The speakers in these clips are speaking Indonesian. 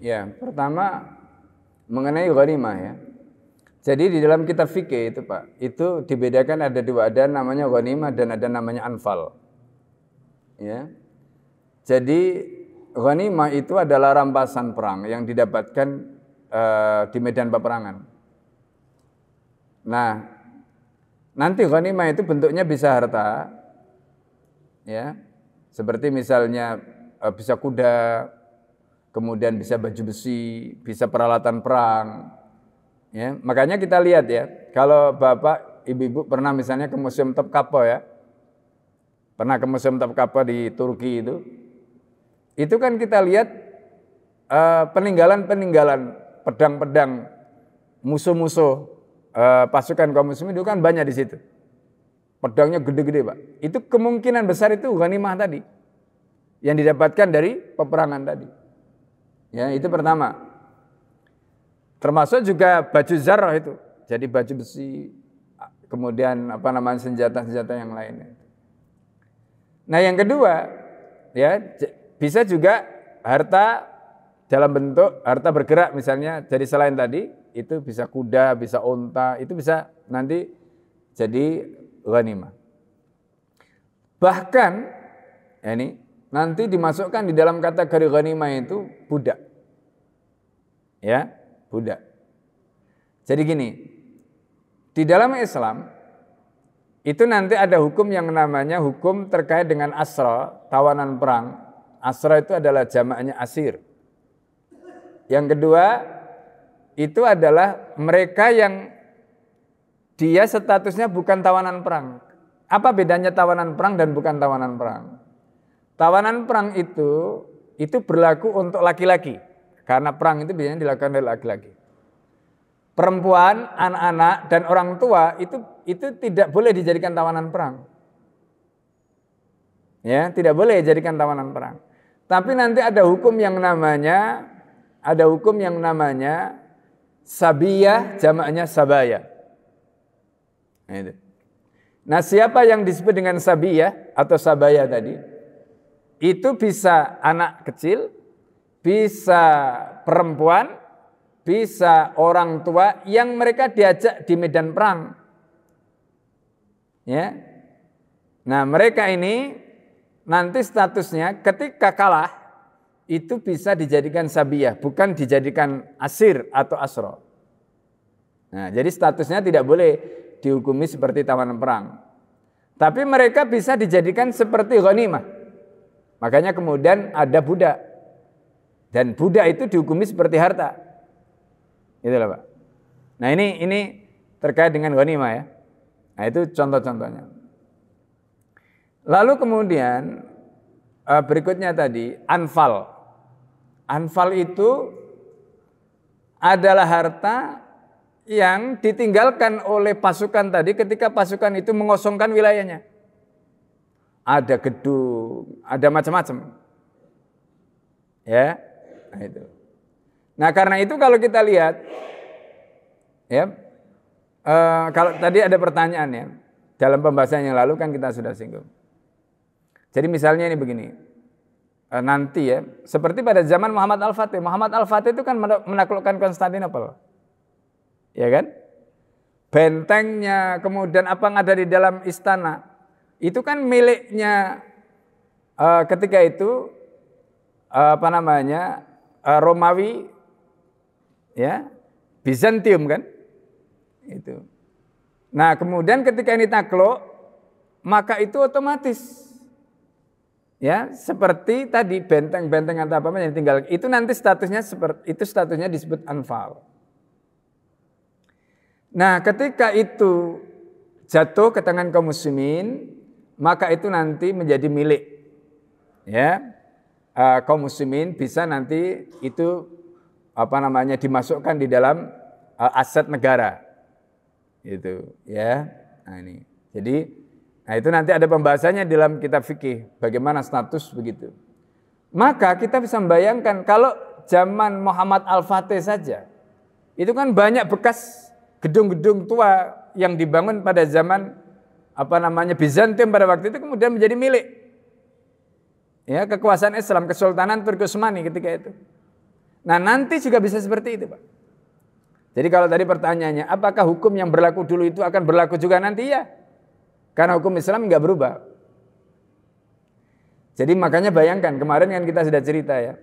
Ya, pertama mengenai ghanimah ya. Jadi di dalam kitab fikih itu Pak, itu dibedakan ada dua, ada namanya ghanimah dan ada namanya anfal. Ya. Jadi ghanimah itu adalah rampasan perang yang didapatkan di medan peperangan. Nah, nanti ghanimah itu bentuknya bisa harta, ya, seperti misalnya bisa kuda, kemudian bisa baju besi, bisa peralatan perang. Ya, makanya kita lihat ya, kalau Bapak, Ibu-ibu pernah misalnya ke Museum Topkapi ya, pernah ke Museum Topkapi di Turki itu kan kita lihat peninggalan-peninggalan pedang-pedang musuh-musuh pasukan kaum muslimin itu kan banyak di situ. Pedangnya gede-gede Pak. Itu kemungkinan besar itu ghanimah tadi yang didapatkan dari peperangan tadi. Ya, itu pertama. Termasuk juga baju zarah itu, jadi baju besi, kemudian senjata-senjata yang lainnya. Nah yang kedua, ya bisa juga harta dalam bentuk harta bergerak misalnya. Jadi selain tadi itu bisa kuda, bisa unta, itu bisa nanti jadi ghanimah. Bahkan ya ini nanti dimasukkan di dalam kategori ghanimah itu budak, ya. Budak. Jadi gini, di dalam Islam itu nanti ada hukum yang namanya hukum terkait dengan asra, tawanan perang. Asra itu adalah jamaknya asir. Yang kedua, itu adalah mereka yang dia statusnya bukan tawanan perang. Apa bedanya tawanan perang dan bukan tawanan perang? Tawanan perang itu berlaku untuk laki-laki. Karena perang itu biasanya dilakukan oleh laki-laki. Perempuan, anak-anak, dan orang tua itu tidak boleh dijadikan tawanan perang. Ya, tidak boleh dijadikan tawanan perang. Tapi nanti ada hukum yang namanya sabiyah, jamaknya sabaya. Nah, siapa yang disebut dengan sabiyah atau sabaya tadi? Itu bisa anak kecil, bisa perempuan, bisa orang tua yang mereka diajak di medan perang. Ya. Nah, mereka ini nanti statusnya ketika kalah itu bisa dijadikan sabiyah, bukan dijadikan asir atau asro. Nah, jadi statusnya tidak boleh dihukumi seperti tawanan perang. Tapi mereka bisa dijadikan seperti ghanimah. Makanya kemudian ada budak. Dan budak itu dihukumi seperti harta. Itulah Pak. Nah ini terkait dengan ghanimah ya. Nah itu contoh-contohnya. Lalu kemudian berikutnya tadi anfal. Anfal itu adalah harta yang ditinggalkan oleh pasukan tadi ketika pasukan itu mengosongkan wilayahnya. Ada gedung, ada macam-macam. Ya. Nah, itu. Nah karena itu kalau kita lihat, ya, kalau tadi ada pertanyaan ya, dalam pembahasan yang lalu kan kita sudah singgung. Jadi misalnya ini begini, nanti ya, seperti pada zaman Muhammad Al-Fatih. Muhammad Al-Fatih itu kan menaklukkan Konstantinopel, ya kan? Bentengnya, kemudian apa yang ada di dalam istana, itu kan miliknya ketika itu Romawi, ya, Bizantium kan, itu. Nah kemudian ketika ini takluk, maka itu otomatis, ya, seperti tadi benteng-benteng atau apa yang tinggal, itu nanti statusnya seperti itu, statusnya disebut anfal. Nah ketika itu jatuh ke tangan kaum muslimin, maka itu nanti menjadi milik, ya. Kaum muslimin bisa nanti itu dimasukkan di dalam aset negara, itu ya. Nah ini, jadi itu nanti ada pembahasannya dalam kitab fikih bagaimana status begitu. Maka kita bisa membayangkan kalau zaman Muhammad Al-Fatih saja, itu kan banyak bekas gedung-gedung tua yang dibangun pada zaman Bizantium pada waktu itu kemudian menjadi milik, ya, kekuasaan Islam, Kesultanan Turki Utsmani ketika itu. Nah, nanti juga bisa seperti itu, Pak. Jadi kalau tadi pertanyaannya, apakah hukum yang berlaku dulu itu akan berlaku juga nanti? Ya. Karena hukum Islam nggak berubah. Jadi makanya bayangkan, kemarin kan kita sudah cerita ya.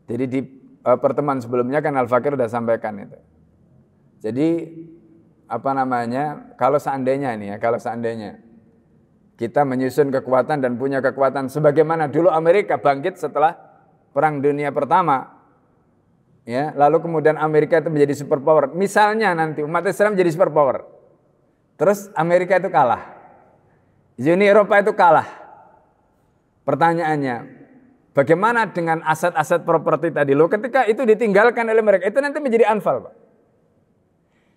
Jadi di pertemuan sebelumnya kan Al-Fakir sudah sampaikan itu. Jadi kalau seandainya kita menyusun kekuatan dan punya kekuatan sebagaimana dulu Amerika bangkit setelah Perang Dunia Pertama. Ya, lalu kemudian Amerika itu menjadi superpower. Misalnya nanti umat Islam jadi superpower. Terus Amerika itu kalah. Uni Eropa itu kalah. Pertanyaannya, bagaimana dengan aset-aset properti tadi? Loh, ketika itu ditinggalkan oleh mereka, itu nanti menjadi anfal, Pak.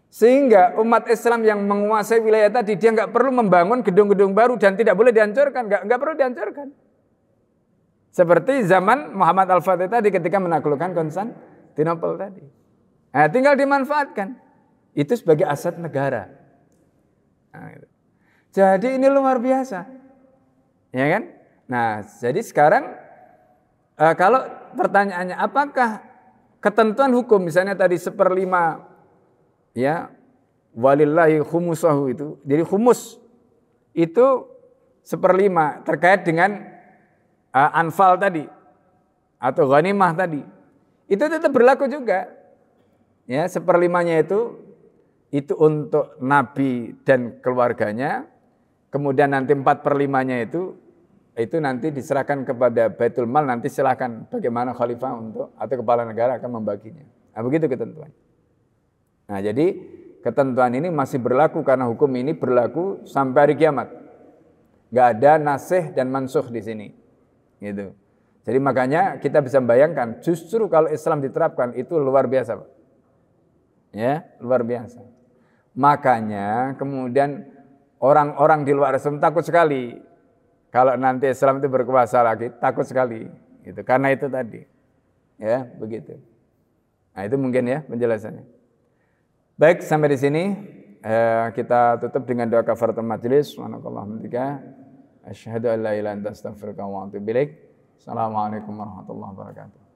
Sehingga umat Islam yang menguasai wilayah tadi, dia nggak perlu membangun gedung-gedung baru dan tidak boleh dihancurkan, nggak perlu dihancurkan. Seperti zaman Muhammad Al-Fatih tadi ketika menaklukkan Konstantinopel tadi. Nah, tinggal dimanfaatkan. Itu sebagai aset negara. Nah, gitu. Jadi ini luar biasa. Ya kan? Nah, jadi sekarang kalau pertanyaannya apakah ketentuan hukum misalnya tadi 1/5 ya walillahi khumusahu itu. Jadi khumus itu 1/5 terkait dengan anfal tadi atau ghanimah tadi. Itu tetap berlaku juga. Ya, 1/5-nya itu untuk Nabi dan keluarganya. Kemudian nanti 4/5-nya itu nanti diserahkan kepada Baitul Mal, nanti silakan bagaimana khalifah atau kepala negara akan membaginya. Nah, begitu ketentuan. Nah, jadi ketentuan ini masih berlaku karena hukum ini berlaku sampai hari kiamat. Enggak ada nasih dan mansukh di sini. Gitu. Jadi makanya kita bisa membayangkan justru kalau Islam diterapkan itu luar biasa, Pak. Ya, luar biasa. Makanya kemudian orang-orang di luar Islam takut sekali kalau nanti Islam itu berkuasa lagi, takut sekali. Gitu. Karena itu tadi. Ya, begitu. Nah, itu mungkin ya penjelasannya. Baik, sampai di sini kita tutup dengan doa kafaratul majelis. Subhanakallahumma wa bihamdika asyhadu an la ilaha illa anta astaghfiruka wa atubu ilaik. Assalamualaikum warahmatullahi wabarakatuh.